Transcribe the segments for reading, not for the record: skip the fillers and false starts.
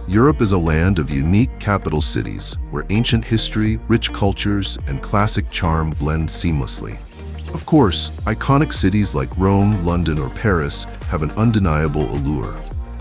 Europe is a land of unique capital cities, where ancient history, rich cultures, and classic charm blend seamlessly. Of course, iconic cities like Rome, London, or Paris have an undeniable allure.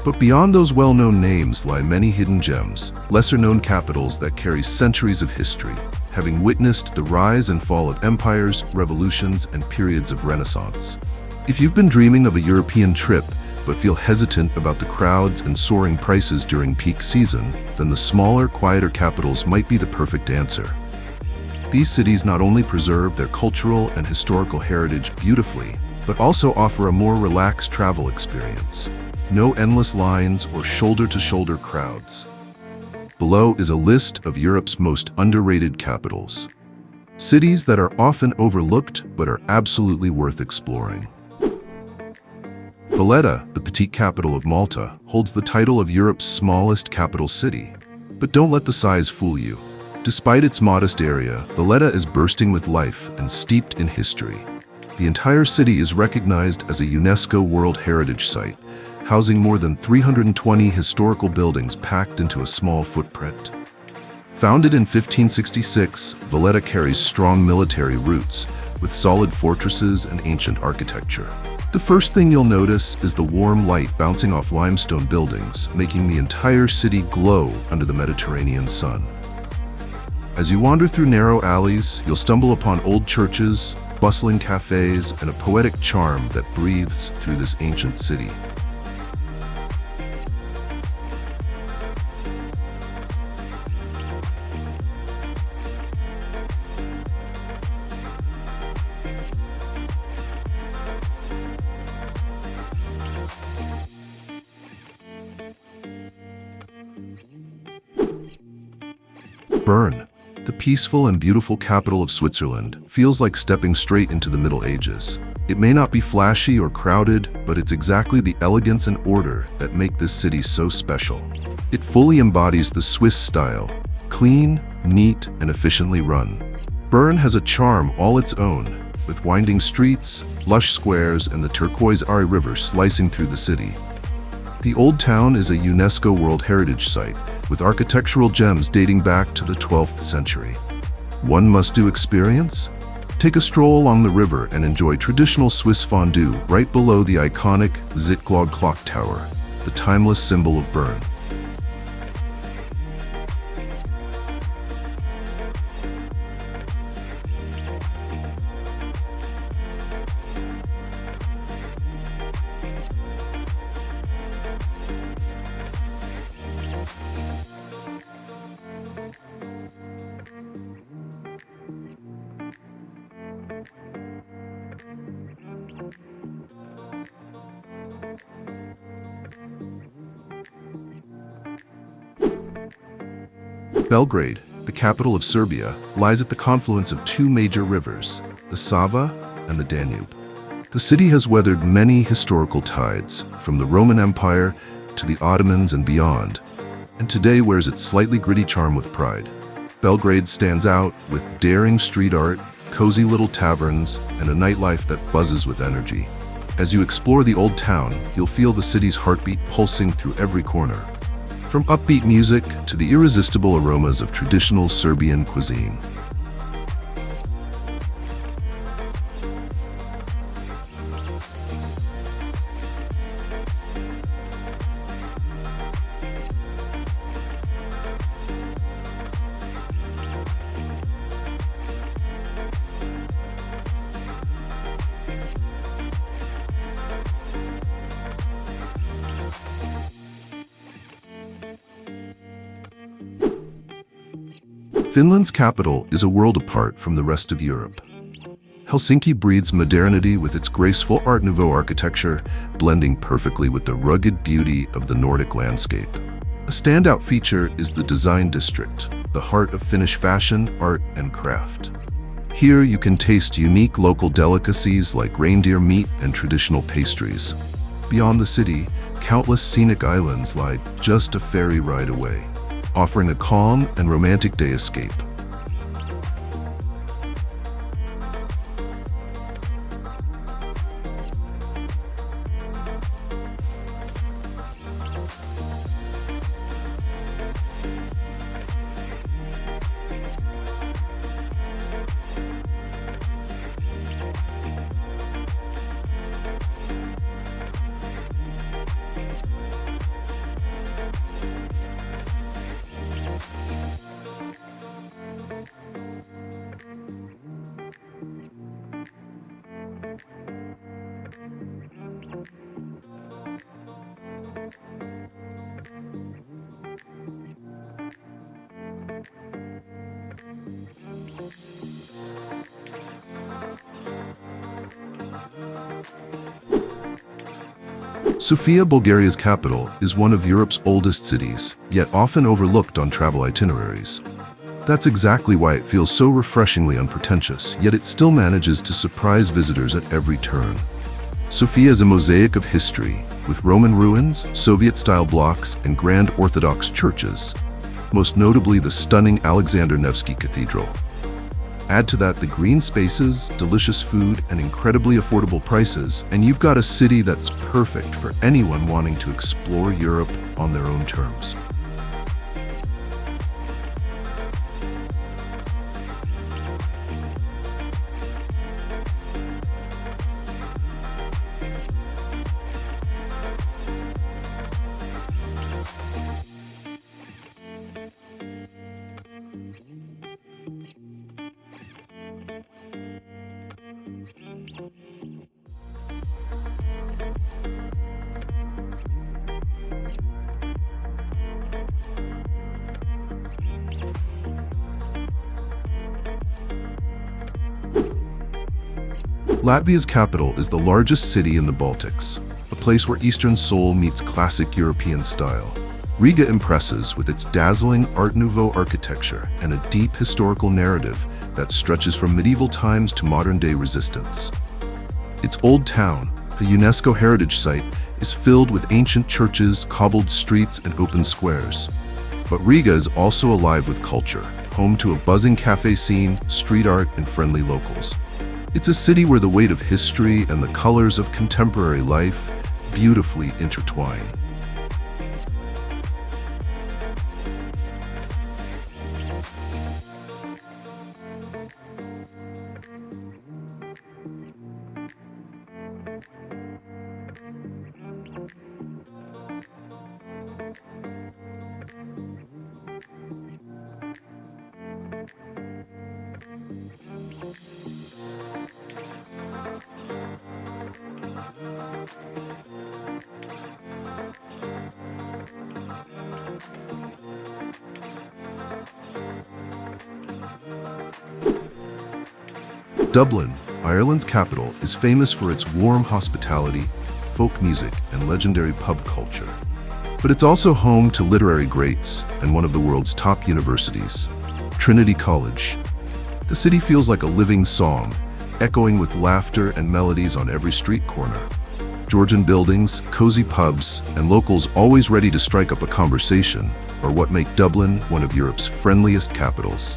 But beyond those well-known names lie many hidden gems, lesser-known capitals that carry centuries of history, having witnessed the rise and fall of empires, revolutions, and periods of Renaissance. If you've been dreaming of a European trip, but feel hesitant about the crowds and soaring prices during peak season, then the smaller, quieter capitals might be the perfect answer. These cities not only preserve their cultural and historical heritage beautifully, but also offer a more relaxed travel experience. No endless lines or shoulder-to-shoulder crowds. Below is a list of Europe's most underrated capitals. Cities that are often overlooked but are absolutely worth exploring. Valletta, the petite capital of Malta, holds the title of Europe's smallest capital city. But don't let the size fool you. Despite its modest area, Valletta is bursting with life and steeped in history. The entire city is recognized as a UNESCO World Heritage Site, housing more than 320 historical buildings packed into a small footprint. Founded in 1566, Valletta carries strong military roots, with solid fortresses and ancient architecture. The first thing you'll notice is the warm light bouncing off limestone buildings, making the entire city glow under the Mediterranean sun. As you wander through narrow alleys, you'll stumble upon old churches, bustling cafes, and a poetic charm that breathes through this ancient city. Bern, the peaceful and beautiful capital of Switzerland, feels like stepping straight into the Middle Ages. It may not be flashy or crowded, but it's exactly the elegance and order that make this city so special. It fully embodies the Swiss style, clean, neat, and efficiently run. Bern has a charm all its own, with winding streets, lush squares, and the turquoise Aare River slicing through the city. The Old Town is a UNESCO World Heritage Site, with architectural gems dating back to the 12th century. One must-do experience? Take a stroll along the river and enjoy traditional Swiss fondue right below the iconic Zittglogge clock tower, the timeless symbol of Bern. Belgrade, the capital of Serbia, lies at the confluence of two major rivers, the Sava and the Danube. The city has weathered many historical tides, from the Roman Empire to the Ottomans and beyond, and today wears its slightly gritty charm with pride. Belgrade stands out with daring street art, cozy little taverns, and a nightlife that buzzes with energy. As you explore the Old Town, you'll feel the city's heartbeat pulsing through every corner. From upbeat music to the irresistible aromas of traditional Serbian cuisine. Finland's capital is a world apart from the rest of Europe. Helsinki breathes modernity with its graceful Art Nouveau architecture, blending perfectly with the rugged beauty of the Nordic landscape. A standout feature is the Design District, the heart of Finnish fashion, art, and craft. Here you can taste unique local delicacies like reindeer meat and traditional pastries. Beyond the city, countless scenic islands lie just a ferry ride away, offering a calm and romantic day escape. Sofia, Bulgaria's capital, is one of Europe's oldest cities, yet often overlooked on travel itineraries. That's exactly why it feels so refreshingly unpretentious, yet it still manages to surprise visitors at every turn. Sofia is a mosaic of history, with Roman ruins, Soviet-style blocks, and Grand Orthodox churches, most notably the stunning Alexander Nevsky Cathedral. Add to that the green spaces, delicious food, and incredibly affordable prices, and you've got a city that's perfect for anyone wanting to explore Europe on their own terms. Latvia's capital is the largest city in the Baltics, a place where Eastern soul meets classic European style. Riga impresses with its dazzling Art Nouveau architecture and a deep historical narrative that stretches from medieval times to modern-day resistance. Its old town, a UNESCO heritage site, is filled with ancient churches, cobbled streets, and open squares. But Riga is also alive with culture, home to a buzzing cafe scene, street art, and friendly locals. It's a city where the weight of history and the colors of contemporary life beautifully intertwine. Dublin, Ireland's capital, is famous for its warm hospitality, folk music, and legendary pub culture. But it's also home to literary greats and one of the world's top universities, Trinity College. The city feels like a living song, echoing with laughter and melodies on every street corner. Georgian buildings, cozy pubs, and locals always ready to strike up a conversation are what make Dublin one of Europe's friendliest capitals.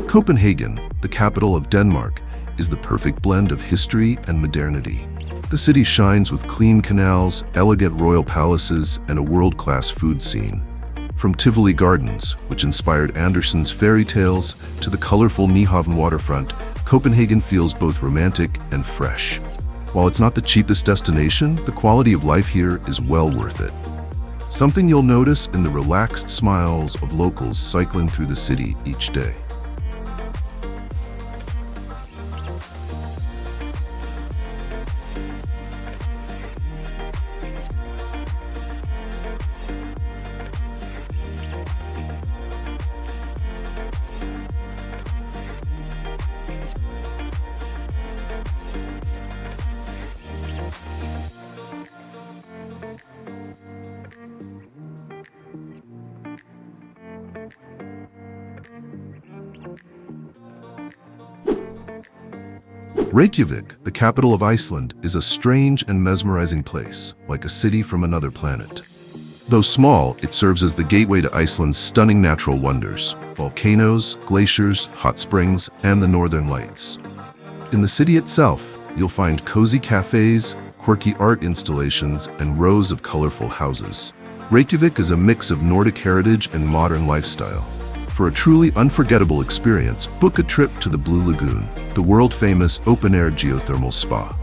Copenhagen, the capital of Denmark, is the perfect blend of history and modernity. The city shines with clean canals, elegant royal palaces, and a world-class food scene. From Tivoli Gardens, which inspired Andersen's fairy tales, to the colorful Nyhavn waterfront, Copenhagen feels both romantic and fresh. While it's not the cheapest destination, the quality of life here is well worth it. Something you'll notice in the relaxed smiles of locals cycling through the city each day. Reykjavik, the capital of Iceland, is a strange and mesmerizing place, like a city from another planet. Though small, it serves as the gateway to Iceland's stunning natural wonders: volcanoes, glaciers, hot springs, and the northern lights. In the city itself, you'll find cozy cafes, quirky art installations, and rows of colorful houses. Reykjavik is a mix of Nordic heritage and modern lifestyle. For a truly unforgettable experience, book a trip to the Blue Lagoon, the world-famous open-air geothermal spa.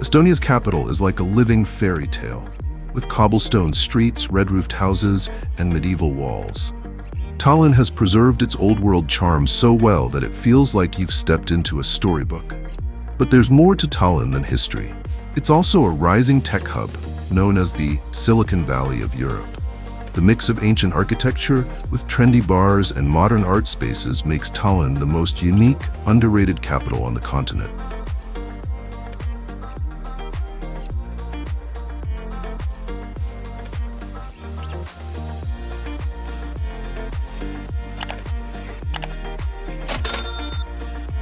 Estonia's capital is like a living fairy tale, with cobblestone streets, red-roofed houses, and medieval walls. Tallinn has preserved its old-world charm so well that it feels like you've stepped into a storybook. But there's more to Tallinn than history. It's also a rising tech hub, known as the Silicon Valley of Europe. The mix of ancient architecture with trendy bars and modern art spaces makes Tallinn the most unique, underrated capital on the continent.